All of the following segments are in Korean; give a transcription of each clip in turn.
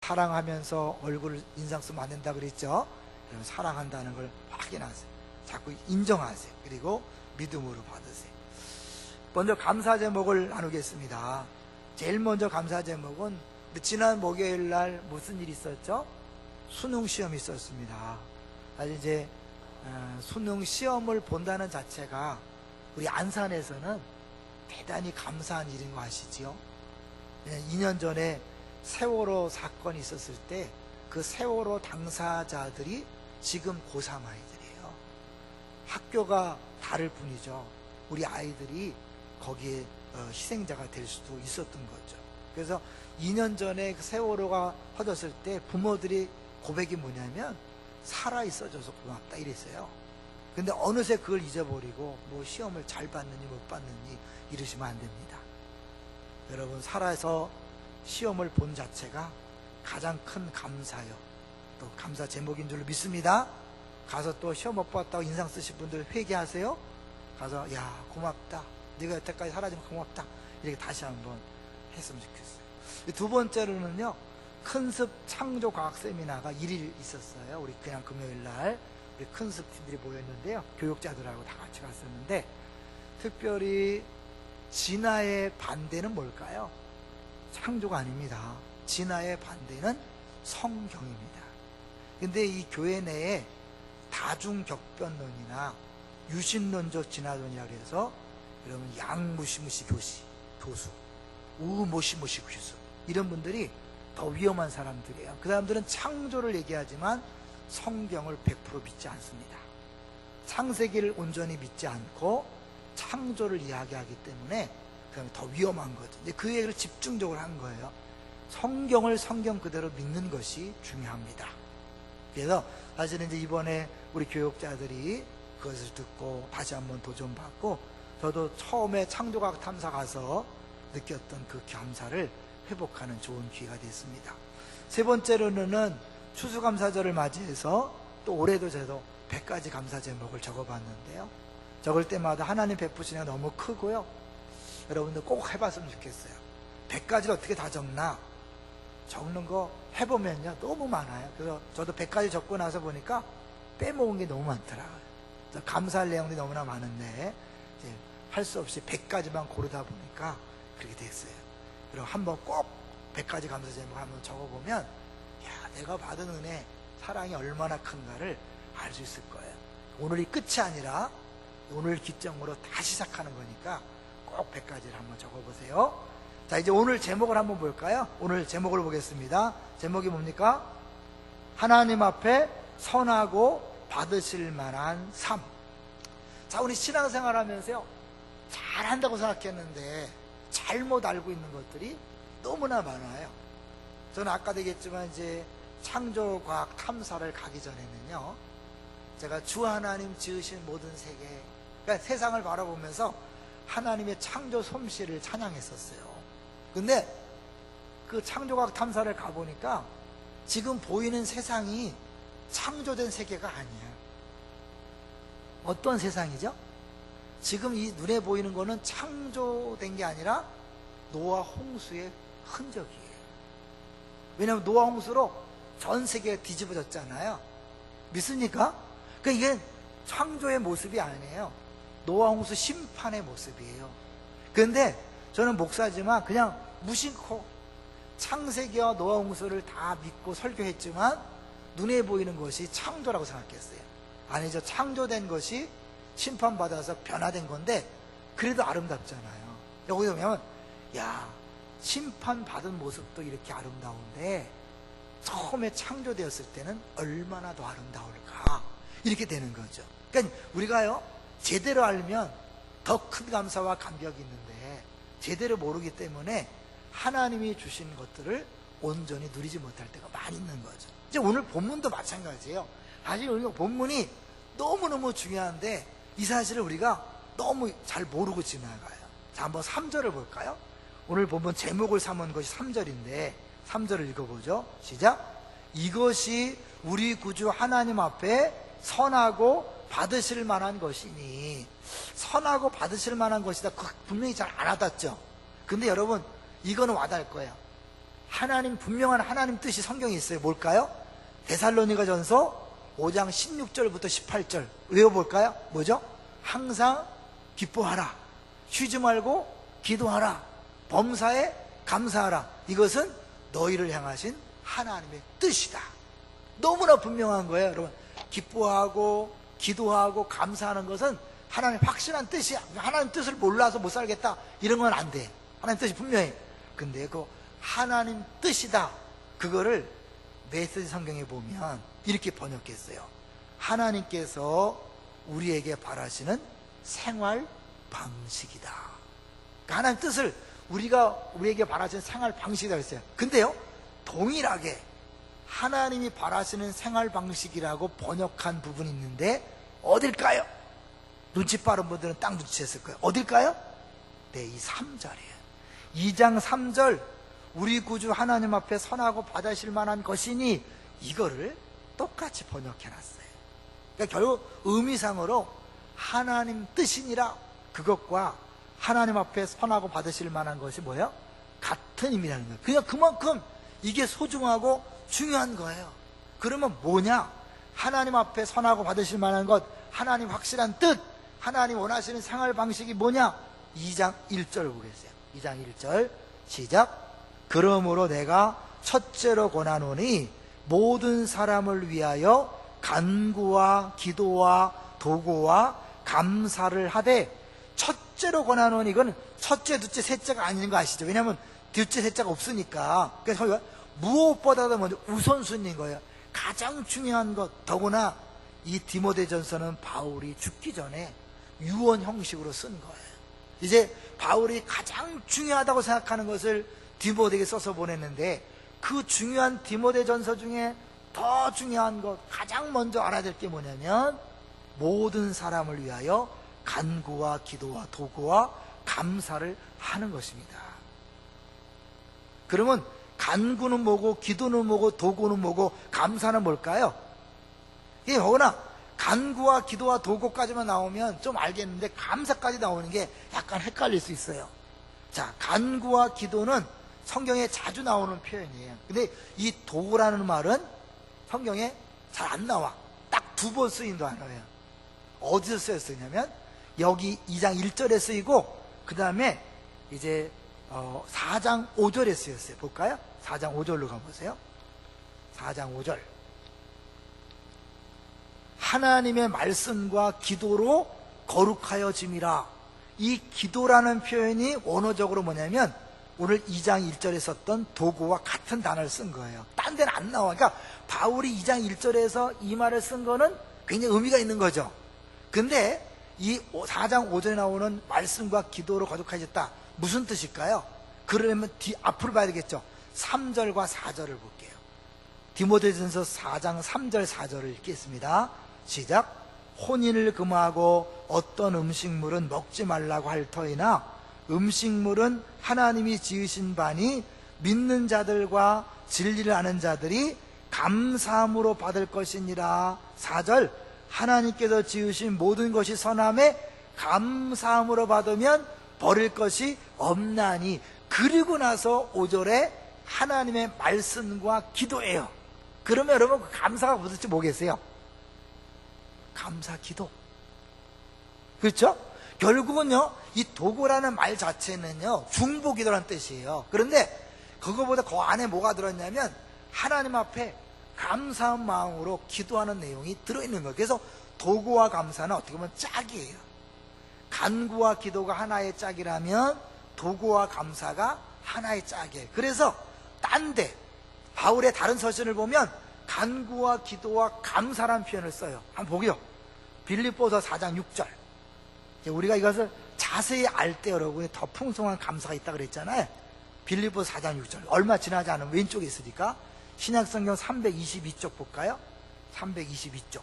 사랑하면서 얼굴 인상 쓰면 안 된다 그랬죠? 여러분, 사랑한다는 걸 확인하세요. 자꾸 인정하세요. 그리고 믿음으로 받으세요. 먼저 감사 제목을 나누겠습니다. 제일 먼저 감사 제목은 지난 목요일 날 무슨 일이 있었죠? 수능 시험이 있었습니다. 사실 이제 수능 시험을 본다는 자체가 우리 안산에서는 대단히 감사한 일인 거 아시지요? 2년 전에 세월호 사건이 있었을 때 그 세월호 당사자들이 지금 고3 아이들이에요. 학교가 다를 뿐이죠. 우리 아이들이 거기에 희생자가 될 수도 있었던 거죠. 그래서 2년 전에 그 세월호가 터졌을 때 부모들이 고백이 뭐냐면 살아있어줘서 고맙다 이랬어요. 근데 어느새 그걸 잊어버리고 뭐 시험을 잘 봤느니 못 봤느니 이러시면 안 됩니다. 여러분, 살아서 시험을 본 자체가 가장 큰 감사요, 또 감사 제목인 줄로 믿습니다. 가서 또 시험 못 봤다고 인상 쓰신 분들 회개하세요. 가서 야 고맙다, 네가 여태까지 살아주면 고맙다, 이렇게 다시 한번 했으면 좋겠어요. 두 번째로는요, 큰습 창조과학 세미나가 1일 있었어요. 우리 그냥 금요일날 우리 큰습 팀들이 모였는데요, 교육자들하고 다 같이 갔었는데, 특별히 진화의 반대는 뭘까요? 창조가 아닙니다. 진화의 반대는 성경입니다. 근데 이 교회 내에 다중격변론이나 유신론적 진화론이라고 해서 여러분 양무시무시 교수, 우모시모시 교수, 이런 분들이 더 위험한 사람들이에요. 그 사람들은 창조를 얘기하지만 성경을 100% 믿지 않습니다. 창세기를 온전히 믿지 않고 창조를 이야기하기 때문에 그냥 더 위험한 거죠. 이제 그 얘기를 집중적으로 한 거예요. 성경을 성경 그대로 믿는 것이 중요합니다. 그래서 사실은 이제 이번에 우리 교육자들이 그것을 듣고 다시 한번 도전받고, 저도 처음에 창조과학 탐사 가서 느꼈던 그 감사를 회복하는 좋은 기회가 됐습니다. 세 번째로는 추수감사절을 맞이해서 또 올해도 저도 100가지 감사 제목을 적어봤는데요, 적을 때마다 하나님 베푸신 애가 너무 크고요. 여러분들 꼭 해봤으면 좋겠어요. 100가지를 어떻게 다 적나? 적는 거 해보면요 너무 많아요. 그래서 저도 100가지 적고 나서 보니까 빼먹은 게 너무 많더라고요. 감사할 내용들이 너무나 많은데 할 수 없이 100가지만 고르다 보니까 그렇게 됐어요. 그럼 한번 꼭 100가지 감사 제목 한번 적어보면, 야, 내가 받은 은혜, 사랑이 얼마나 큰가를 알 수 있을 거예요. 오늘이 끝이 아니라 오늘 기점으로 다시 시작하는 거니까 꼭 100가지를 한번 적어보세요. 자, 이제 오늘 제목을 한번 볼까요? 오늘 제목을 보겠습니다. 제목이 뭡니까? 하나님 앞에 선하고 받으실 만한 삶. 자, 우리 신앙생활 하면서요, 잘한다고 생각했는데 잘못 알고 있는 것들이 너무나 많아요. 저는 아까도 얘기했지만 이제 창조과학 탐사를 가기 전에는요, 제가 주 하나님 지으신 모든 세계, 그러니까 세상을 바라보면서 하나님의 창조 솜씨를 찬양했었어요. 근데 그 창조과학 탐사를 가보니까 지금 보이는 세상이 창조된 세계가 아니야. 어떤 세상이죠? 지금 이 눈에 보이는 거는 창조된 게 아니라 노아 홍수의 흔적이에요. 왜냐하면 노아 홍수로 전 세계가 뒤집어졌잖아요. 믿습니까? 그러니까 이게 창조의 모습이 아니에요. 노아 홍수 심판의 모습이에요. 그런데 저는 목사지만 그냥 무심코 창세기와 노아 홍수를 다 믿고 설교했지만 눈에 보이는 것이 창조라고 생각했어요. 아니죠. 창조된 것이 심판받아서 변화된 건데 그래도 아름답잖아요. 여기 보면 야, 심판받은 모습도 이렇게 아름다운데 처음에 창조되었을 때는 얼마나 더 아름다울까, 이렇게 되는 거죠. 그러니까 우리가요 제대로 알면 더 큰 감사와 감격이 있는데 제대로 모르기 때문에 하나님이 주신 것들을 온전히 누리지 못할 때가 많이 있는 거죠. 이제 오늘 본문도 마찬가지예요. 사실 우리가 본문이 너무너무 중요한데 이 사실을 우리가 너무 잘 모르고 지나가요. 자, 한번 3절을 볼까요? 오늘 본문 제목을 삼은 것이 3절인데 3절을 읽어보죠. 시작. 이것이 우리 구주 하나님 앞에 선하고 받으실 만한 것이니. 선하고 받으실 만한 것이다. 분명히 잘 안 와닿죠. 근데 여러분 이거는 와닿을 거예요. 하나님, 분명한 하나님 뜻이 성경에 있어요. 뭘까요? 데살로니가전서 5장 16절부터 18절 외워볼까요? 뭐죠? 항상 기뻐하라, 쉬지 말고 기도하라, 범사에 감사하라. 이것은 너희를 향하신 하나님의 뜻이다. 너무나 분명한 거예요, 여러분. 기뻐하고 기도하고 감사하는 것은 하나님 확실한 뜻이야. 하나님 뜻을 몰라서 못 살겠다, 이런 건 안 돼. 하나님 뜻이 분명해. 근데 그 하나님 뜻이다, 그거를 메시지 성경에 보면 이렇게 번역했어요. 하나님께서 우리에게 바라시는 생활 방식이다. 그러니까 하나님 뜻을 우리에게 바라시는 생활 방식이라고 했어요. 근데요, 동일하게 하나님이 바라시는 생활 방식이라고 번역한 부분이 있는데 어딜까요? 눈치 빠른 분들은 딱 눈치챘을 거예요. 어딜까요? 네, 이 3절이에요. 2장 3절, 우리 구주 하나님 앞에 선하고 받으실 만한 것이니, 이거를 똑같이 번역해놨어요. 그러니까 결국 의미상으로 하나님 뜻이니라, 그것과 하나님 앞에 선하고 받으실 만한 것이 뭐예요? 같은 의미라는 거예요. 그냥 그만큼 이게 소중하고 중요한 거예요. 그러면 뭐냐? 하나님 앞에 선하고 받으실 만한 것, 하나님 확실한 뜻, 하나님 원하시는 생활 방식이 뭐냐? 2장 1절 보겠어요. 2장 1절 시작. 그러므로 내가 첫째로 권하노니 모든 사람을 위하여 간구와 기도와 도구와 감사를 하되, 첫째로 권하노니, 이건 첫째, 둘째, 셋째가 아닌 거 아시죠? 왜냐하면 둘째, 셋째가 없으니까. 그래서 무엇보다도 먼저 우선순위인 거예요. 가장 중요한 것. 더구나 이 디모데전서는 바울이 죽기 전에 유언 형식으로 쓴 거예요. 이제 바울이 가장 중요하다고 생각하는 것을 디모데에게 써서 보냈는데, 그 중요한 디모데전서 중에 더 중요한 것, 가장 먼저 알아야 될 게 뭐냐면 모든 사람을 위하여 간구와 기도와 도구와 감사를 하는 것입니다. 그러면 간구는 뭐고, 기도는 뭐고, 도구는 뭐고, 감사는 뭘까요? 이게 뭐나 간구와 기도와 도구까지만 나오면 좀 알겠는데, 감사까지 나오는 게 약간 헷갈릴 수 있어요. 자, 간구와 기도는 성경에 자주 나오는 표현이에요. 근데 이 도구라는 말은 성경에 잘 안 나와. 딱 두 번 쓰인 단어예요. 어디서 쓰였냐면 여기 2장 1절에 쓰이고, 그 다음에 이제 4장 5절에 쓰였어요. 볼까요? 4장 5절로 가보세요. 4장 5절. 하나님의 말씀과 기도로 거룩하여짐이라. 이 기도라는 표현이 원어적으로 뭐냐면 오늘 2장 1절에 썼던 도구와 같은 단어를 쓴 거예요. 딴 데는 안 나와. 그러니까 바울이 2장 1절에서 이 말을 쓴 거는 굉장히 의미가 있는 거죠. 근데 이 4장 5절에 나오는 말씀과 기도로 거룩하셨다, 무슨 뜻일까요? 그러려면 앞으로 봐야 되겠죠. 3절과 4절을 볼게요. 디모데전서 4장 3절 4절을 읽겠습니다. 시작. 혼인을 금하고 어떤 음식물은 먹지 말라고 할 터이나 음식물은 하나님이 지으신 바니 믿는 자들과 진리를 아는 자들이 감사함으로 받을 것이니라. 4절. 하나님께서 지으신 모든 것이 선함에 감사함으로 받으면 버릴 것이 없나니. 그리고 나서 5절에 하나님의 말씀과 기도예요. 그러면 여러분 그 감사가 무엇일지 모르겠어요? 감사 기도. 그렇죠? 결국은요, 이 도구라는 말 자체는요 중보기도라는 뜻이에요. 그런데 그거보다 그 안에 뭐가 들었냐면 하나님 앞에 감사한 마음으로 기도하는 내용이 들어있는 거예요. 그래서 도구와 감사는 어떻게 보면 짝이에요. 간구와 기도가 하나의 짝이라면 도구와 감사가 하나의 짝이에요. 그래서 딴 데 바울의 다른 서신을 보면 간구와 기도와 감사라는 표현을 써요. 한번 보게요. 빌립보서 4장 6절. 우리가 이것을 자세히 알 때 여러분이 더 풍성한 감사가 있다고 그랬잖아요. 빌립보서 4장 6절. 얼마 지나지 않으면 왼쪽에 있으니까 신약성경 322쪽 볼까요? 322쪽.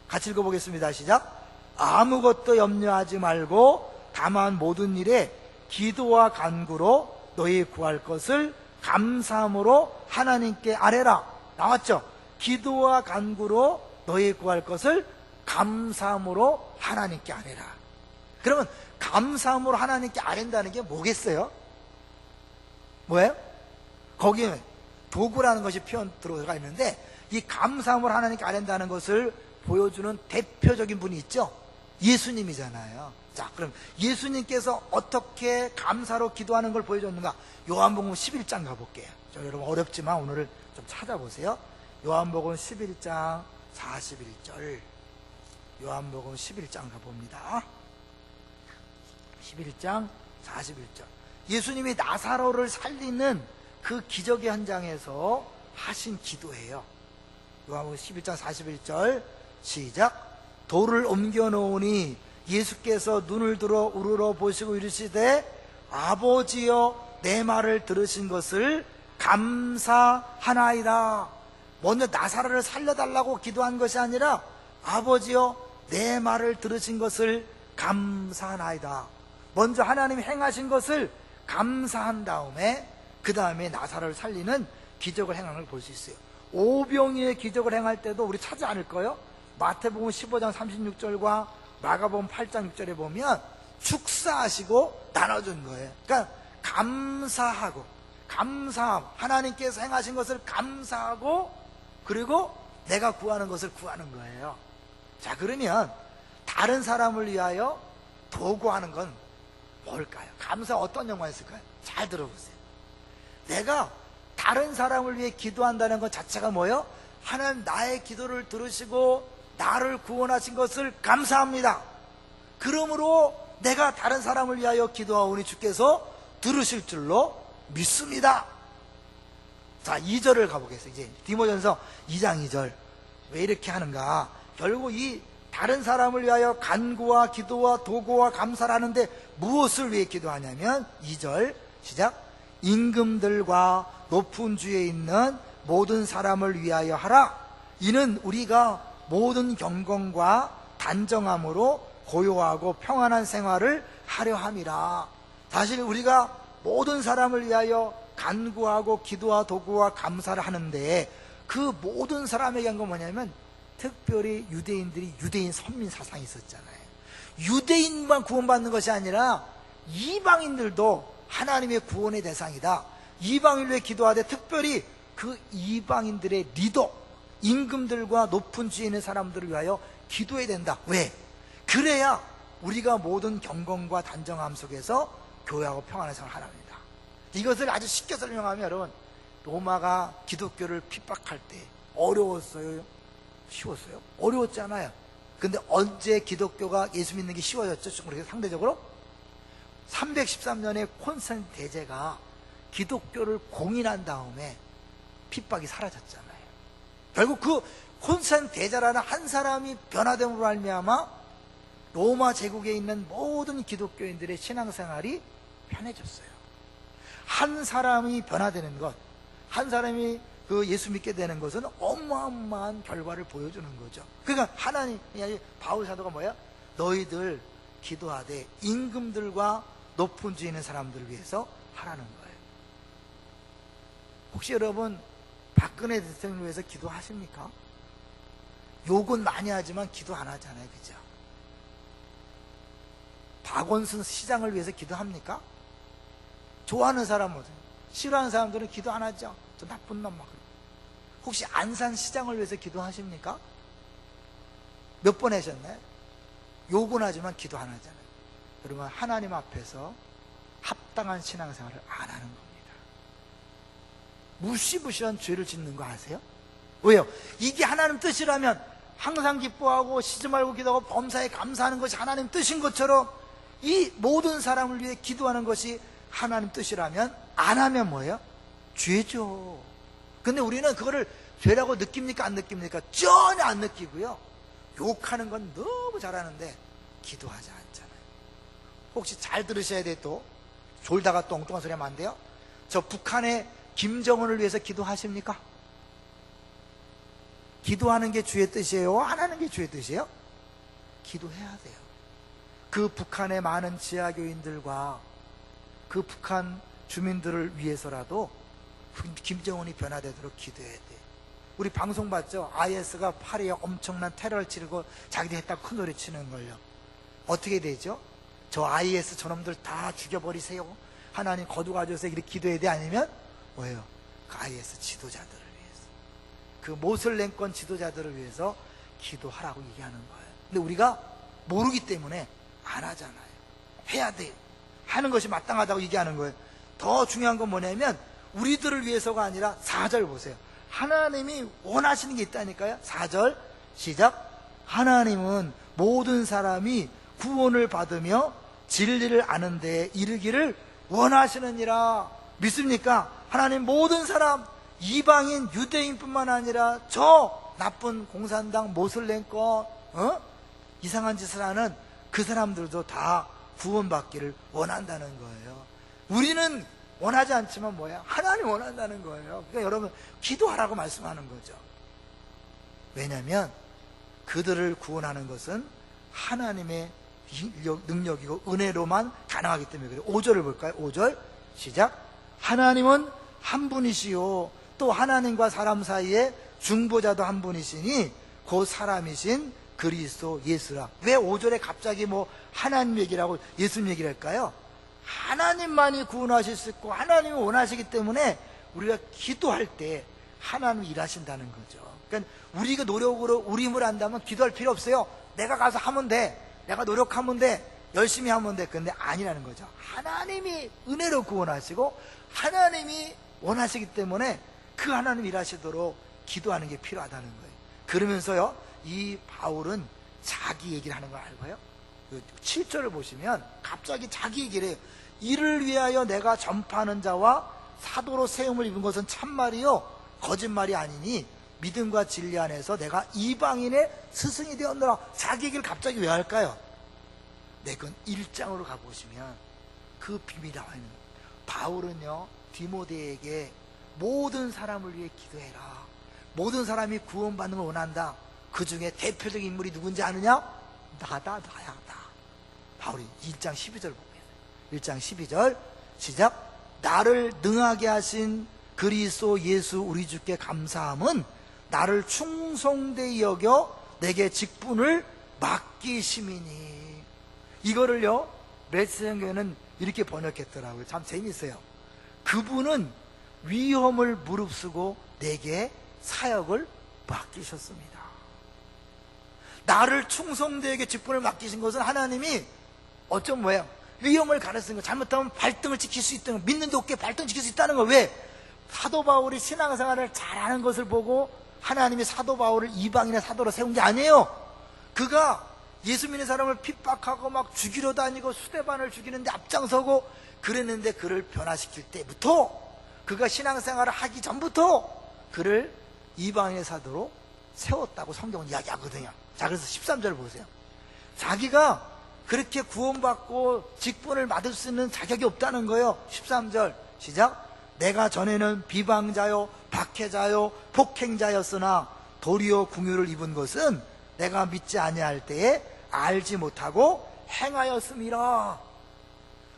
같이 읽어보겠습니다. 시작. 아무것도 염려하지 말고 다만 모든 일에 기도와 간구로 너희 구할 것을 감사함으로 하나님께 아뢰라. 나왔죠? 기도와 간구로 너희 구할 것을 감사함으로 하나님께 아뢰라. 그러면 감사함으로 하나님께 아뢰다는 게 뭐겠어요? 뭐예요? 거기에 도구라는 것이 표현 들어가 있는데, 이 감사함을 하나님께 아뢰는다는 것을 보여주는 대표적인 분이 있죠. 예수님이잖아요. 자, 그럼 예수님께서 어떻게 감사로 기도하는 걸 보여줬는가? 요한복음 11장 가볼게요. 여러분 어렵지만 오늘을 좀 찾아보세요. 요한복음 11장 41절. 요한복음 11장 가봅니다. 11장 41절. 예수님이 나사로를 살리는 그 기적의 현장에서 하신 기도예요. 요한복음 11장 41절 시작. 돌을 옮겨 놓으니 예수께서 눈을 들어 우러러 보시고 이르시되 아버지여 내 말을 들으신 것을 감사하나이다. 먼저 나사로를 살려달라고 기도한 것이 아니라 아버지여 내 말을 들으신 것을 감사하나이다. 먼저 하나님이 행하신 것을 감사한 다음에 그 다음에 나사로를 살리는 기적을 행한 걸 볼 수 있어요. 오병이의 기적을 행할 때도 우리 찾지 않을까요? 마태복음 15장 36절과 마가복음 8장 6절에 보면 축사하시고 나눠준 거예요. 그러니까 감사하고, 감사함, 하나님께서 행하신 것을 감사하고, 그리고 내가 구하는 것을 구하는 거예요. 자, 그러면 다른 사람을 위하여 도구하는 건 뭘까요? 감사 어떤 영화가 있을까요? 잘 들어보세요. 내가 다른 사람을 위해 기도한다는 것 자체가 뭐예요? 하나님 나의 기도를 들으시고 나를 구원하신 것을 감사합니다. 그러므로 내가 다른 사람을 위하여 기도하오니 주께서 들으실 줄로 믿습니다. 자, 2절을 가보겠습니다. 이제 디모전서 2장 2절. 왜 이렇게 하는가? 결국 이 다른 사람을 위하여 간구와 기도와 도구와 감사를 하는데 무엇을 위해 기도하냐면 2절 시작. 임금들과 높은 주에 있는 모든 사람을 위하여 하라. 이는 우리가 모든 경건과 단정함으로 고요하고 평안한 생활을 하려 함이라. 사실 우리가 모든 사람을 위하여 간구하고 기도와 도구와 감사를 하는데 그 모든 사람에게 한 건 뭐냐면 특별히 유대인들이 유대인 선민 사상이 있었잖아요. 유대인만 구원받는 것이 아니라 이방인들도 하나님의 구원의 대상이다. 이방인을 위해 기도하되 특별히 그 이방인들의 리더, 임금들과 높은 주에 있는 사람들을 위하여 기도해야 된다. 왜? 그래야 우리가 모든 경건과 단정함 속에서 교회하고 평안한 생활을 하랍니다. 이것을 아주 쉽게 설명하면 여러분, 로마가 기독교를 핍박할 때 어려웠어요? 쉬웠어요? 어려웠잖아요. 근데 언제 기독교가 예수 믿는 게 쉬워졌죠? 그렇게 상대적으로 313년에 콘스탄틴 대제가 기독교를 공인한 다음에 핍박이 사라졌잖아요. 결국 그 콘스탄틴 대제라는 한 사람이 변화됨으로 말미암아 로마 제국에 있는 모든 기독교인들의 신앙생활이 편해졌어요. 한 사람이 변화되는 것, 한 사람이 그 예수 믿게 되는 것은 어마어마한 결과를 보여주는 거죠. 그러니까 하나님, 바울 사도가 뭐야? 너희들 기도하되 임금들과 높은 주에 있는 사람들을 위해서 하라는 거예요. 혹시 여러분 박근혜 대통령을 위해서 기도하십니까? 욕은 많이 하지만 기도 안 하잖아요. 그죠? 박원순 시장을 위해서 기도합니까? 좋아하는 사람은, 싫어하는 사람들은 기도 안 하죠. 저 나쁜 놈 막. 혹시 안산 시장을 위해서 기도하십니까? 몇 번 하셨나요? 욕은 하지만 기도 안 하잖아요. 그러면 하나님 앞에서 합당한 신앙생활을 안 하는 겁니다. 무시무시한 죄를 짓는 거 아세요? 왜요? 이게 하나님 뜻이라면 항상 기뻐하고 쉬지 말고 기도하고 범사에 감사하는 것이 하나님 뜻인 것처럼 이 모든 사람을 위해 기도하는 것이 하나님 뜻이라면 안 하면 뭐예요? 죄죠. 근데 우리는 그거를 죄라고 느낍니까? 안 느낍니까? 전혀 안 느끼고요. 욕하는 건 너무 잘하는데 기도하지 않잖아요. 혹시 잘 들으셔야 돼. 또 졸다가 또 엉뚱한 소리 하면 안 돼요. 저 북한의 김정은을 위해서 기도하십니까? 기도하는 게 주의 뜻이에요? 안 하는 게 주의 뜻이에요? 기도해야 돼요. 그 북한의 많은 지하교인들과 그 북한 주민들을 위해서라도 김정은이 변화되도록 기도해야 돼. 우리 방송 봤죠? IS가 파리에 엄청난 테러를 치르고 자기들 했다 큰 소리 치는 걸요. 어떻게 되죠? 저 IS 저놈들 다 죽여버리세요. 하나님 거두 가져서 이렇게 기도해야 돼? 아니면 뭐예요? 그 IS 지도자들을 위해서, 그 모슬렘권 지도자들을 위해서 기도하라고 얘기하는 거예요. 근데 우리가 모르기 때문에 안 하잖아요. 해야 돼요. 하는 것이 마땅하다고 얘기하는 거예요. 더 중요한 건 뭐냐면 우리들을 위해서가 아니라 4절 보세요. 하나님이 원하시는 게 있다니까요. 4절 시작. 하나님은 모든 사람이 구원을 받으며 진리를 아는 데에 이르기를 원하시느니라. 믿습니까? 하나님 모든 사람, 이방인 유대인뿐만 아니라 저 나쁜 공산당 모슬렘권 이상한 짓을 하는 그 사람들도 다 구원받기를 원한다는 거예요. 우리는 원하지 않지만 뭐야? 하나님 원한다는 거예요. 그러니까 여러분 기도하라고 말씀하는 거죠. 왜냐하면 그들을 구원하는 것은 하나님의 능력이고 은혜로만 가능하기 때문에 그래요. 5절을 볼까요? 5절 시작. 하나님은 한 분이시요 또 하나님과 사람 사이에 중보자도 한 분이시니 곧 사람이신 그리스도 예수라. 왜 5절에 갑자기 뭐 하나님 얘기라고 예수님 얘기를 할까요? 하나님만이 구원하실 수 있고 하나님이 원하시기 때문에 우리가 기도할 때 하나님이 일하신다는 거죠. 그러니까 우리가 노력으로 우리 힘을 한다면 기도할 필요 없어요. 내가 가서 하면 돼, 내가 노력하면 돼, 열심히 하면 돼. 근데 아니라는 거죠. 하나님이 은혜로 구원하시고 하나님이 원하시기 때문에 그 하나님 일하시도록 기도하는 게 필요하다는 거예요. 그러면서요 이 바울은 자기 얘기를 하는 걸 알고요, 7절을 보시면 갑자기 자기 얘기를 해요. 이를 위하여 내가 전파하는 자와 사도로 세움을 입은 것은 참말이요 거짓말이 아니니 믿음과 진리 안에서 내가 이방인의 스승이 되었노라. 자기 얘기를 갑자기 왜 할까요? 네, 그건 1장으로 가보시면 그 비밀이 나와 있는 거예요. 바울은요 디모데에게 모든 사람을 위해 기도해라, 모든 사람이 구원받는 걸 원한다. 그 중에 대표적인 인물이 누군지 아느냐? 나야 나. 바울이 1장 12절 보면 1장 12절 시작. 나를 능하게 하신 그리스도 예수 우리 주께 감사함은 나를 충성되이 여겨 내게 직분을 맡기심이니. 이거를요 메시지교회는 이렇게 번역했더라고요. 참 재밌어요. 그분은 위험을 무릅쓰고 내게 사역을 맡기셨습니다. 나를 충성되에게 직분을 맡기신 것은 하나님이 어쩜 뭐예요? 위험을 가르치는 거, 잘못하면 발등을 지킬 수 있다는 거, 믿는데 어깨 발등 지킬 수 있다는 거. 왜? 사도 바울이 신앙생활을 잘하는 것을 보고 하나님이 사도 바울을 이방인의 사도로 세운 게 아니에요. 그가 예수 믿는 사람을 핍박하고 막 죽이러 다니고 수데반을 죽이는데 앞장서고 그랬는데 그를 변화시킬 때부터, 그가 신앙생활을 하기 전부터 그를 이방인의 사도로 세웠다고 성경은 이야기하거든요. 자, 그래서 13절 보세요. 자기가 그렇게 구원받고 직분을 맡을 수 있는 자격이 없다는 거예요. 13절 시작. 내가 전에는 비방자요 박해자요 폭행자였으나 도리어 궁유를 입은 것은 내가 믿지 아니할 때에 알지 못하고 행하였음이라.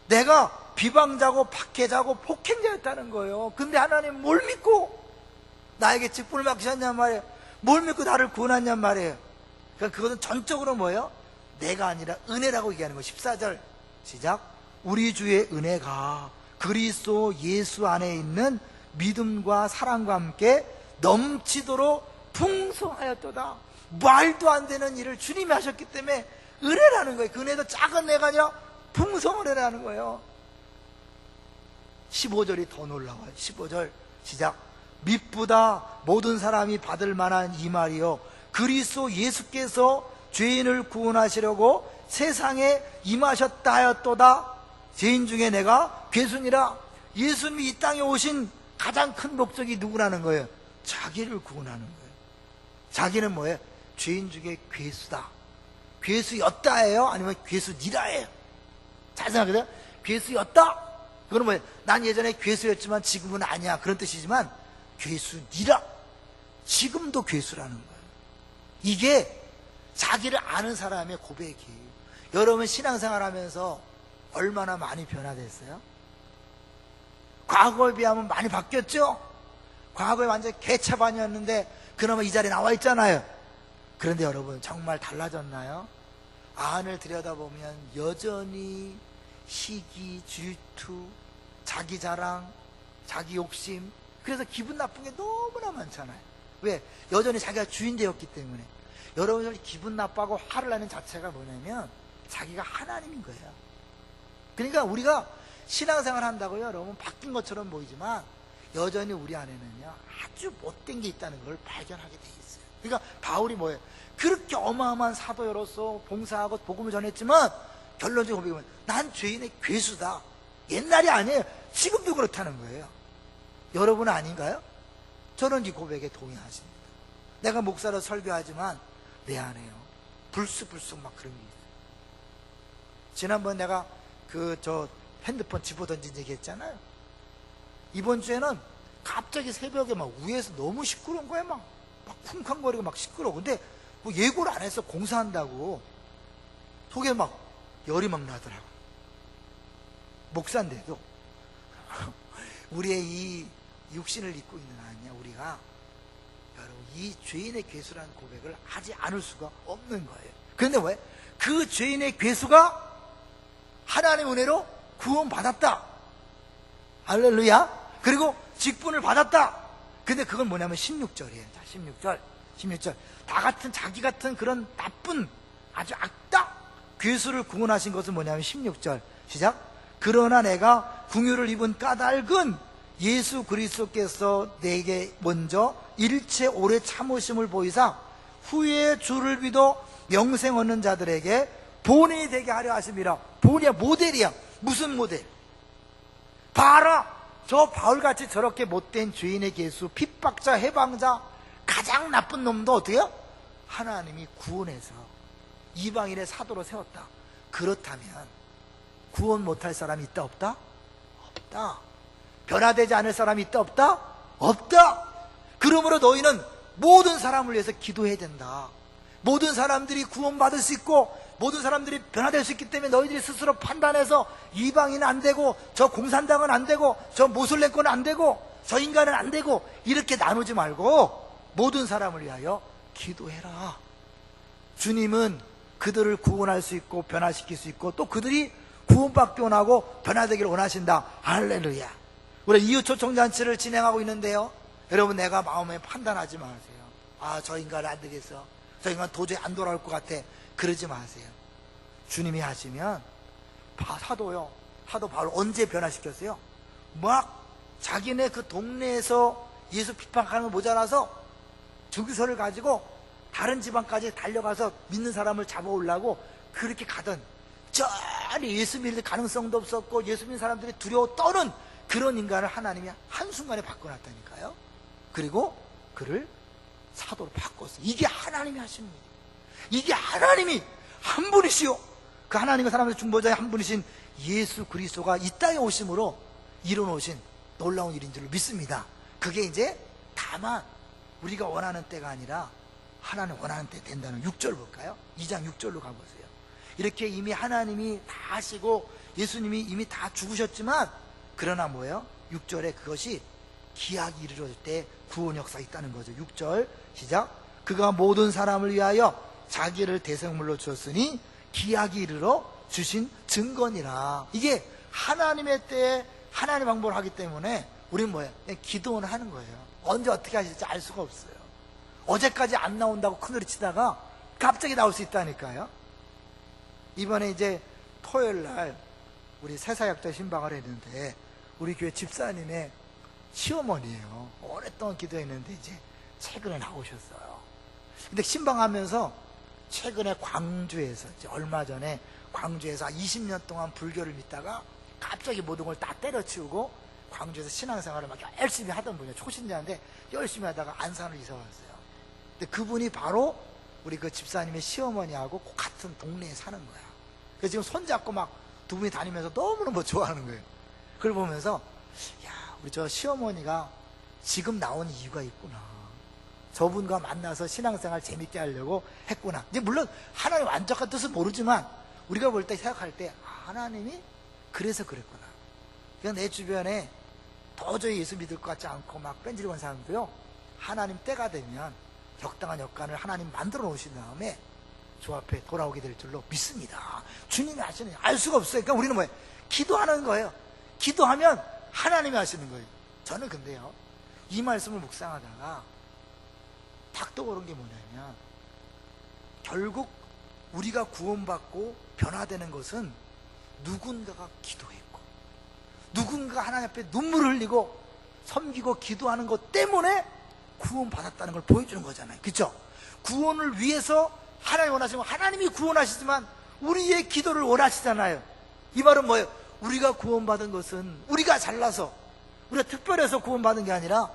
내가 비방자고 박해자고 폭행자였다는 거예요. 근데 하나님 뭘 믿고 나에게 직분을 맡기셨냔 말이에요. 뭘 믿고 나를 구원했냔 말이에요. 그러니까 그것은 전적으로 뭐예요? 내가 아니라 은혜라고 얘기하는 거예요. 14절 시작. 우리 주의 은혜가 그리스도 예수 안에 있는 믿음과 사랑과 함께 넘치도록 풍성하였도다. 말도 안 되는 일을 주님이 하셨기 때문에 은혜라는 거예요. 그 은혜도 작은 은혜가 아니라 풍성한 은혜라는 거예요. 15절이 더 놀라워요. 15절 시작. 믿보다 모든 사람이 받을 만한 이 말이요 그리스도 예수께서 죄인을 구원하시려고 세상에 임하셨다 하였도다. 죄인 중에 내가 괴순이라. 예수님이 이 땅에 오신 가장 큰 목적이 누구라는 거예요? 자기를 구원하는 거예요. 자기는 뭐예요? 죄인 중에 괴수다. 괴수였다예요? 아니면 괴수니라예요? 잘 생각해요. 괴수였다? 그건 뭐예요? 난 예전에 괴수였지만 지금은 아니야, 그런 뜻이지만 괴수니라. 지금도 괴수라는 거예요. 이게 자기를 아는 사람의 고백이에요. 여러분 신앙생활 하면서 얼마나 많이 변화됐어요? 과거에 비하면 많이 바뀌었죠? 과거에 완전 개차반이었는데 그나마 이 자리에 나와 있잖아요. 그런데 여러분 정말 달라졌나요? 안을 들여다보면 여전히 시기, 질투, 자기 자랑, 자기 욕심, 그래서 기분 나쁜 게 너무나 많잖아요. 왜? 여전히 자기가 주인 되었기 때문에. 여러분들 기분 나빠하고 화를 내는 자체가 뭐냐면 자기가 하나님인 거예요. 그러니까 우리가 신앙생활 한다고요, 여러분 바뀐 것처럼 보이지만 여전히 우리 안에는요 아주 못된 게 있다는 걸 발견하게 돼 있어요. 그러니까 바울이 뭐예요? 그렇게 어마어마한 사도로서 봉사하고 복음을 전했지만 결론적으로 고백하면 난 죄인의 괴수다. 옛날이 아니에요. 지금도 그렇다는 거예요. 여러분은 아닌가요? 저는 이 고백에 동의하십니다. 내가 목사로 설교하지만 내 안에요 불쑥불쑥 막 그런 게 있어요. 지난번 내가 저 핸드폰 집어 던진 얘기 했잖아요. 이번 주에는 갑자기 새벽에 막 위에서 너무 시끄러운 거야. 막 쿵쾅거리고 막 시끄러워. 근데 뭐 예고를 안 해서 공사한다고 속에 막 열이 막 나더라고. 목사인데도 우리의 이 육신을 입고 있는 아니야 우리가 여러분 이 죄인의 괴수라는 고백을 하지 않을 수가 없는 거예요. 그런데 왜? 그 죄인의 괴수가 하나님의 은혜로 구원받았다. 할렐루야. 그리고 직분을 받았다. 근데 그건 뭐냐면 16절이에요. 자, 16절. 다 같은 자기 같은 그런 나쁜 아주 악다 괴수를 구원하신 것은 뭐냐면 16절 시작. 그러나 내가 궁유를 입은 까닭은 예수 그리스도께서 내게 먼저 일체 오래 참으심을 보이사 후에 주를 믿어 영생 얻는 자들에게 본이 되게 하려 하심이라. 본이야, 모델이야. 무슨 모델? 봐라, 저 바울같이 저렇게 못된 죄인의 괴수, 핍박자, 해방자, 가장 나쁜 놈도 어떻게 해요? 하나님이 구원해서 이방인의 사도로 세웠다. 그렇다면 구원 못할 사람이 있다 없다? 없다. 변화되지 않을 사람이 있다 없다? 없다. 그러므로 너희는 모든 사람을 위해서 기도해야 된다. 모든 사람들이 구원받을 수 있고 모든 사람들이 변화될 수 있기 때문에 너희들이 스스로 판단해서 이방인은 안 되고 저 공산당은 안 되고 저 모슬렘권은 안 되고 저 인간은 안 되고 이렇게 나누지 말고 모든 사람을 위하여 기도해라. 주님은 그들을 구원할 수 있고 변화시킬 수 있고 또 그들이 구원받기 원하고 변화되기를 원하신다. 할렐루야. 우리 이웃초청잔치를 진행하고 있는데요, 여러분 내가 마음에 판단하지 마세요. 아, 저 인간은 안 되겠어, 저 인간 도저히 안 돌아올 것 같아, 그러지 마세요. 주님이 하시면 사도 바울 언제 변화시켰어요? 막 자기네 그 동네에서 예수 핍박하는 거 모자라서 주기서를 가지고 다른 지방까지 달려가서 믿는 사람을 잡아오려고 그렇게 가던, 저리 예수 믿을 가능성도 없었고 예수 믿는 사람들이 두려워 떠는 그런 인간을 하나님이 한순간에 바꿔놨다니까요. 그리고 그를 사도로 바꿨어요. 이게 하나님이 하신 일이에요. 이게 하나님이 한 분이시요, 그 하나님과 사람의 중보자의 한 분이신 예수 그리스도가 이 땅에 오심으로 이뤄놓으신 놀라운 일인 줄 믿습니다. 그게 이제 다만 우리가 원하는 때가 아니라 하나님 원하는 때 된다는 6절 볼까요? 2장 6절로 가보세요. 이렇게 이미 하나님이 다 하시고 예수님이 이미 다 죽으셨지만 그러나 뭐예요? 6절에 그것이 기약이 이르러질 때 구원 역사가 있다는 거죠. 6절 시작. 그가 모든 사람을 위하여 자기를 대성물로 주었으니 기약이 이르러 주신 증거니라. 이게 하나님의 때에 하나님 방법을 하기 때문에 우리는 뭐예요? 그냥 기도는 하는 거예요. 언제 어떻게 하실지 알 수가 없어요. 어제까지 안 나온다고 큰소리 치다가 갑자기 나올 수 있다니까요. 이번에 이제 토요일날 우리 새사역자 신방을 했는데 우리 교회 집사님의 시어머니예요. 오랫동안 기도했는데 이제 최근에 나오셨어요. 근데 신방하면서 최근에 광주에서 이제 얼마 전에 광주에서 20년 동안 불교를 믿다가 갑자기 모든 걸 다 때려치우고 광주에서 신앙생활을 막 열심히 하던 분이에요. 초신자인데 열심히 하다가 안산을 이사 왔어요. 근데 그분이 바로 우리 그 집사님의 시어머니하고 같은 동네에 사는 거야. 그래서 지금 손잡고 막 두 분이 다니면서 너무너무 좋아하는 거예요. 그걸 보면서 야, 우리 저 시어머니가 지금 나온 이유가 있구나. 저분과 만나서 신앙생활 재밌게 하려고 했구나. 이제 물론 하나님 완벽한 뜻은 모르지만 우리가 볼 때 생각할 때 하나님이 그래서 그랬구나. 그냥 내 주변에 도저히 예수 믿을 것 같지 않고 막 뺀질거리는 건 사람도요, 하나님 때가 되면 적당한 역간을 하나님 만들어 놓으신 다음에 주 앞에 돌아오게 될 줄로 믿습니다. 주님이 하시는 알 수가 없어요. 그러니까 우리는 뭐예요? 기도하는 거예요. 기도하면 하나님이 하시는 거예요. 저는 근데요, 이 말씀을 묵상하다가 딱 떠오른 게 뭐냐면, 결국 우리가 구원받고 변화되는 것은 누군가가 기도했고, 누군가 하나님 앞에 눈물을 흘리고 섬기고 기도하는 것 때문에 구원받았다는 걸 보여주는 거잖아요. 그렇죠? 구원을 위해서 하나님이 원하시면 하나님이 구원하시지만 우리의 기도를 원하시잖아요. 이 말은 뭐예요? 우리가 구원받은 것은 우리가 잘나서, 우리가 특별해서 구원받은 게 아니라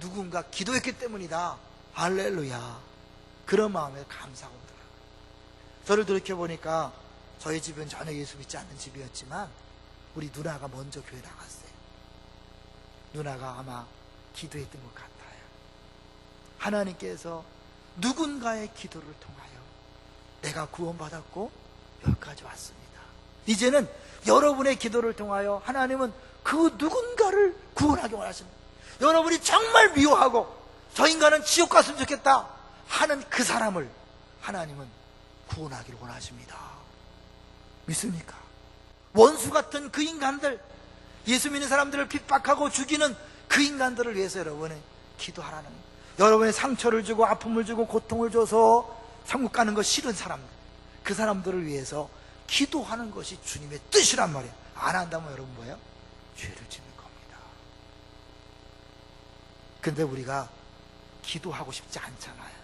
누군가 기도했기 때문이다. 할렐루야. 그런 마음에 감사하고 있더라고요. 저를 돌이켜보니까 저희 집은 전혀 예수 믿지 않는 집이었지만 우리 누나가 먼저 교회 나갔어요. 누나가 아마 기도했던 것 같아요. 하나님께서 누군가의 기도를 통하여 내가 구원받았고 여기까지 왔습니다. 이제는 여러분의 기도를 통하여 하나님은 그 누군가를 구원하기 원하십니다. 여러분이 정말 미워하고 저 인간은 지옥 갔으면 좋겠다 하는 그 사람을 하나님은 구원하기를 원하십니다. 믿습니까? 원수 같은 그 인간들, 예수 믿는 사람들을 핍박하고 죽이는 그 인간들을 위해서 여러분이 기도하라는 거예요. 여러분의 상처를 주고 아픔을 주고 고통을 줘서 천국 가는 거 싫은 사람들, 그 사람들을 위해서 기도하는 것이 주님의 뜻이란 말이에요. 안 한다면 여러분 뭐예요? 죄를 짓는 겁니다. 근데 우리가 기도하고 싶지 않잖아요.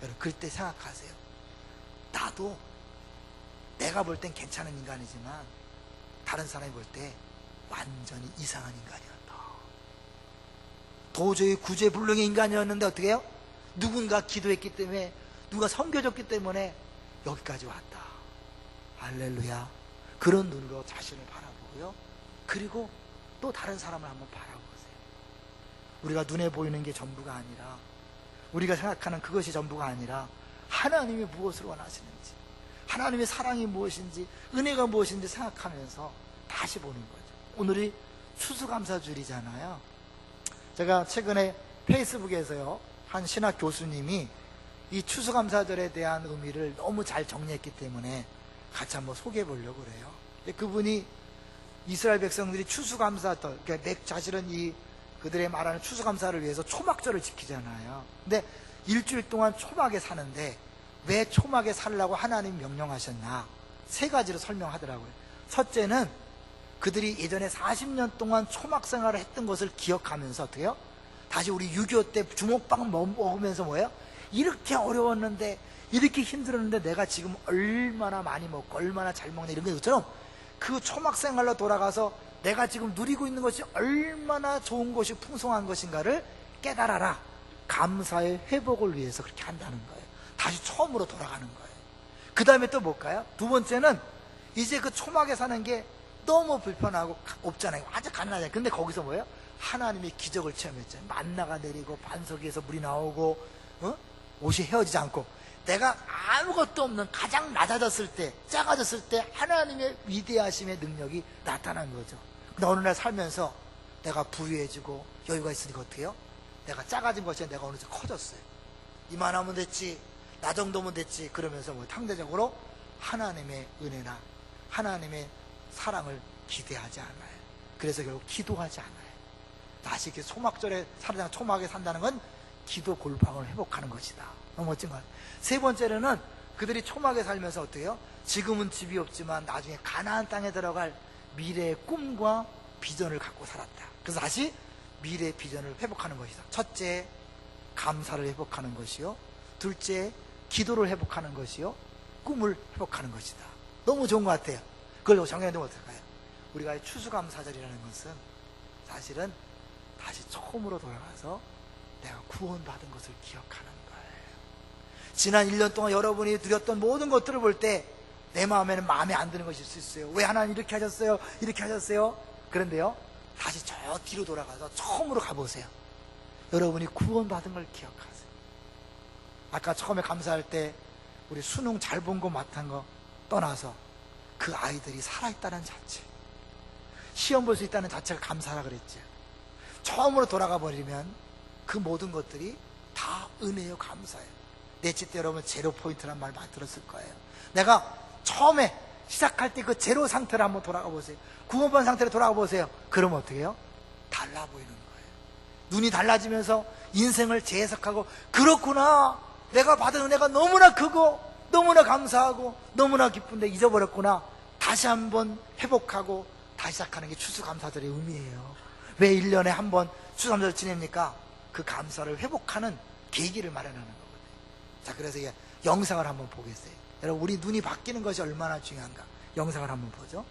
여러분 그때 생각하세요. 나도 내가 볼 땐 괜찮은 인간이지만 다른 사람이 볼 때 완전히 이상한 인간이었다. 도저히 구제불능의 인간이었는데 어떻게 해요? 누군가 기도했기 때문에, 누가 섬겨줬기 때문에 여기까지 왔다. 할렐루야. 그런 눈으로 자신을 바라보고요, 그리고 또 다른 사람을 한번 바라보세요. 우리가 눈에 보이는 게 전부가 아니라, 우리가 생각하는 그것이 전부가 아니라 하나님이 무엇을 원하시는지, 하나님의 사랑이 무엇인지, 은혜가 무엇인지 생각하면서 다시 보는 거죠. 오늘이 추수감사주일이잖아요. 제가 최근에 페이스북에서요, 한 신학 교수님이 이 추수감사절에 대한 의미를 너무 잘 정리했기 때문에 같이 한번 소개해 보려고 그래요. 그분이 이스라엘 백성들이 추수감사절, 그러니까 사실은 이 그들의 말하는 추수감사를 위해서 초막절을 지키잖아요. 근데 일주일 동안 초막에 사는데 왜 초막에 살라고 하나님 명령하셨나? 세 가지로 설명하더라고요. 첫째는 그들이 예전에 40년 동안 초막 생활을 했던 것을 기억하면서 어떻게 해요? 다시 우리 6.25 때 주먹밥 먹으면서 뭐예요? 이렇게 어려웠는데, 이렇게 힘들었는데 내가 지금 얼마나 많이 먹고 얼마나 잘 먹네, 이런 것처럼 그 초막 생활로 돌아가서 내가 지금 누리고 있는 것이 얼마나 좋은 것이 풍성한 것인가를 깨달아라. 감사의 회복을 위해서 그렇게 한다는 거예요. 다시 처음으로 돌아가는 거예요. 그 다음에 또 뭘까요? 두 번째는 이제 그 초막에 사는 게 너무 불편하고 없잖아요. 아주 가난하잖아요. 근데 거기서 뭐예요? 하나님의 기적을 체험했잖아요. 만나가 내리고 반석에서 물이 나오고, 옷이 헤어지지 않고, 내가 아무것도 없는 가장 낮아졌을 때, 작아졌을 때 하나님의 위대하심의 능력이 나타난 거죠. 근데 어느 날 살면서 내가 부유해지고 여유가 있으니까 어떻게 해요? 내가 작아진 것이 아니라 내가 어느새 커졌어요. 이만하면 됐지, 나 정도면 됐지, 그러면서 뭐 상대적으로 하나님의 은혜나 하나님의 사랑을 기대하지 않아요. 그래서 결국 기도하지 않아요. 다시 이렇게 초막절에 살아장 초막에 산다는 건 기도 골방을 회복하는 것이다. 너무 멋진 것 같아요. 세 번째로는 그들이 초막에 살면서 어떻게 해요? 지금은 집이 없지만 나중에 가나안 땅에 들어갈 미래의 꿈과 비전을 갖고 살았다. 그래서 다시 미래의 비전을 회복하는 것이다. 첫째, 감사를 회복하는 것이요, 둘째, 기도를 회복하는 것이요, 꿈을 회복하는 것이다. 너무 좋은 것 같아요. 그걸 정해놓으면 어떨까요? 우리가 추수감사절이라는 것은 사실은 다시 처음으로 돌아가서 내가 구원받은 것을 기억하는 거예요. 지난 1년 동안 여러분이 누렸던 모든 것들을 볼 때 내 마음에는 마음에 안 드는 것이 있을 수 있어요. 왜 하나님 이렇게 하셨어요? 이렇게 하셨어요? 그런데요, 다시 저 뒤로 돌아가서 처음으로 가보세요. 여러분이 구원받은 걸 기억하세요. 아까 처음에 감사할 때 우리 수능 잘 본 거 맡은 거 떠나서 그 아이들이 살아있다는 자체, 시험 볼 수 있다는 자체가 감사라 그랬죠. 처음으로 돌아가 버리면 그 모든 것들이 다 은혜요, 감사예요. 넷째 때 여러분 제로 포인트란 말 많이 들었을 거예요. 내가 처음에 시작할 때 그 제로 상태로 한번 돌아가 보세요. 구원받은 상태로 돌아가 보세요. 그러면 어떻게 해요? 달라 보이는 거예요. 눈이 달라지면서 인생을 재해석하고, 그렇구나, 내가 받은 은혜가 너무나 크고 너무나 감사하고 너무나 기쁜데 잊어버렸구나. 다시 한번 회복하고 다시 시작하는 게 추수감사절의 의미예요. 왜 1년에 한 번 추수감사절 지냅니까? 그 감사를 회복하는 계기를 마련하는 거거든요. 자, 그래서 이게 영상을 한번 보겠어요. 여러분, 우리 눈이 바뀌는 것이 얼마나 중요한가. 영상을 한번 보죠.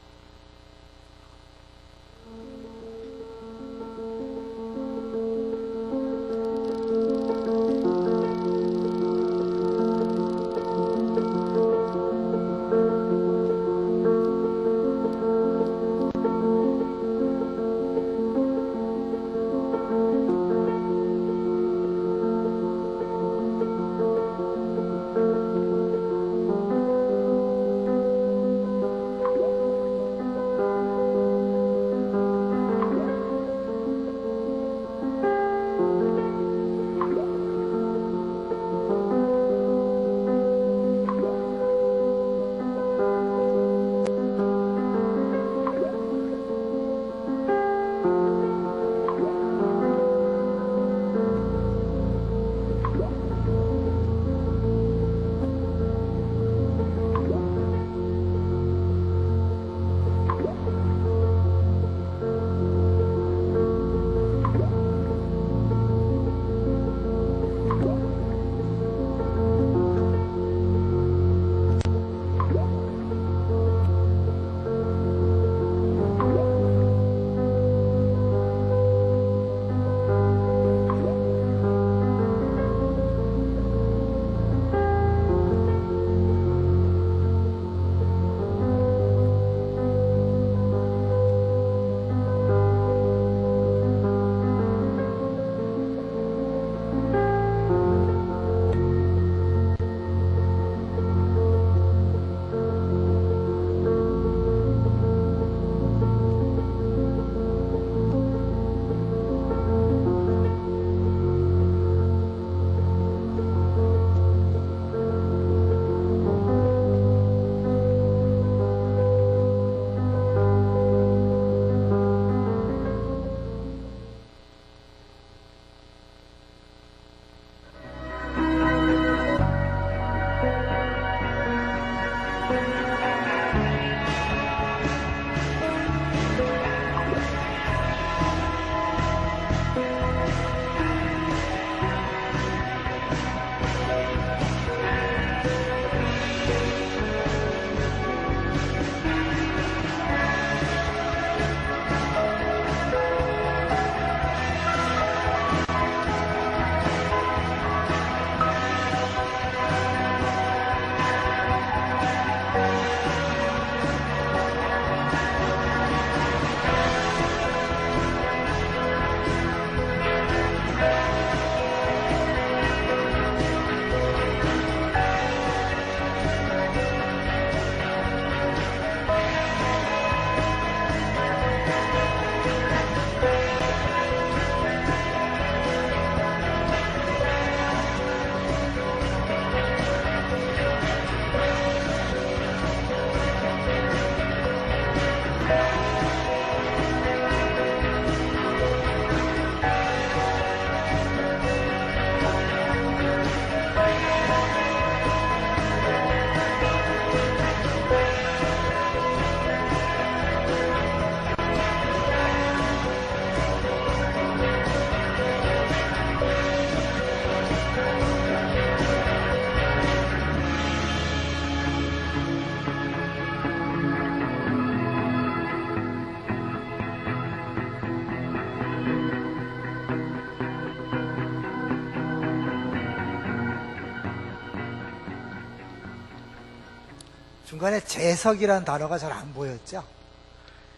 중간에 재석이라는 단어가 잘 안 보였죠?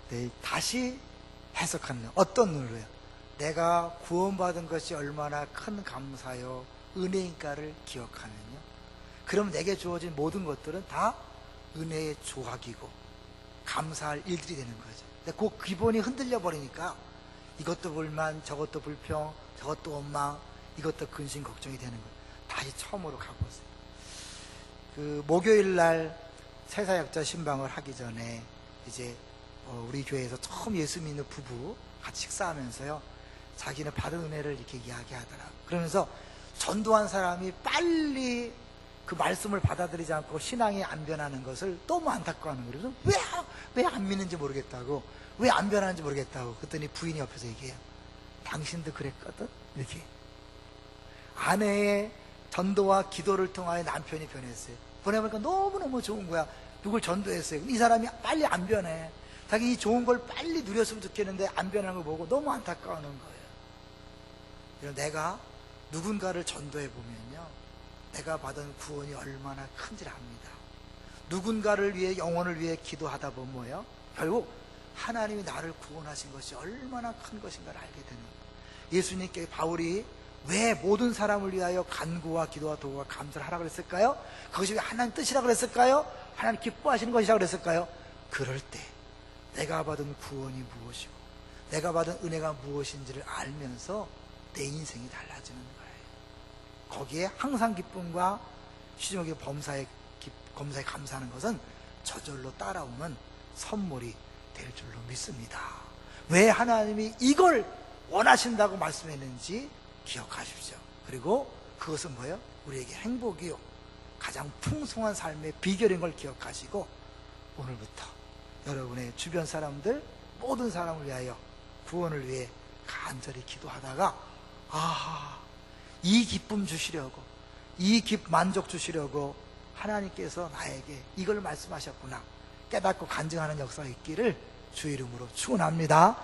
네, 다시 해석하는, 어떤 눈으로요? 내가 구원받은 것이 얼마나 큰 감사요, 은혜인가를 기억하면요, 그럼 내게 주어진 모든 것들은 다 은혜의 조각이고 감사할 일들이 되는 거죠. 근데 그 기본이 흔들려 버리니까 이것도 불만, 저것도 불평, 저것도 원망, 이것도 근심 걱정이 되는 거예요. 다시 처음으로 가보세요. 그 목요일 날 새사역자 신방을 하기 전에 이제 우리 교회에서 처음 예수 믿는 부부 같이 식사하면서요, 자기는 받은 은혜를 이렇게 이야기하더라고. 그러면서 전도한 사람이 빨리 그 말씀을 받아들이지 않고 신앙이 안 변하는 것을 너무 안타까워하는 거예요. 그래서 왜 안 믿는지 모르겠다고, 왜 안 변하는지 모르겠다고. 그랬더니 부인이 옆에서 얘기해요. 당신도 그랬거든? 이렇게. 아내의 전도와 기도를 통하여 남편이 변했어요. 보내보니까 너무너무 좋은 거야. 누굴 전도했어요. 이 사람이 빨리 안 변해. 자기 이 좋은 걸 빨리 누렸으면 좋겠는데 안 변하는 걸 보고 너무 안타까워하는 거예요. 내가 누군가를 전도해 보면요, 내가 받은 구원이 얼마나 큰지를 압니다. 누군가를 위해, 영혼을 위해 기도하다 보면 뭐예요? 결국 하나님이 나를 구원하신 것이 얼마나 큰 것인가를 알게 되는 거예요. 예수님께 바울이 왜 모든 사람을 위하여 간구와 기도와 도구와 감사를 하라 그랬을까요? 그것이 왜 하나님 뜻이라 그랬을까요? 하나님 기뻐하시는 것이라 그랬을까요? 그럴 때 내가 받은 구원이 무엇이고 내가 받은 은혜가 무엇인지를 알면서 내 인생이 달라지는 거예요. 거기에 항상 기쁨과 시종의 범사에 감사하는 것은 저절로 따라오는 선물이 될 줄로 믿습니다. 왜 하나님이 이걸 원하신다고 말씀했는지 기억하십시오. 그리고 그것은 뭐예요? 우리에게 행복이요, 가장 풍성한 삶의 비결인 걸 기억하시고, 오늘부터 여러분의 주변 사람들, 모든 사람을 위하여, 구원을 위해 간절히 기도하다가, 이 기쁨 주시려고, 이 만족 주시려고 하나님께서 나에게 이걸 말씀하셨구나 깨닫고 간증하는 역사가 있기를 주 이름으로 축원합니다.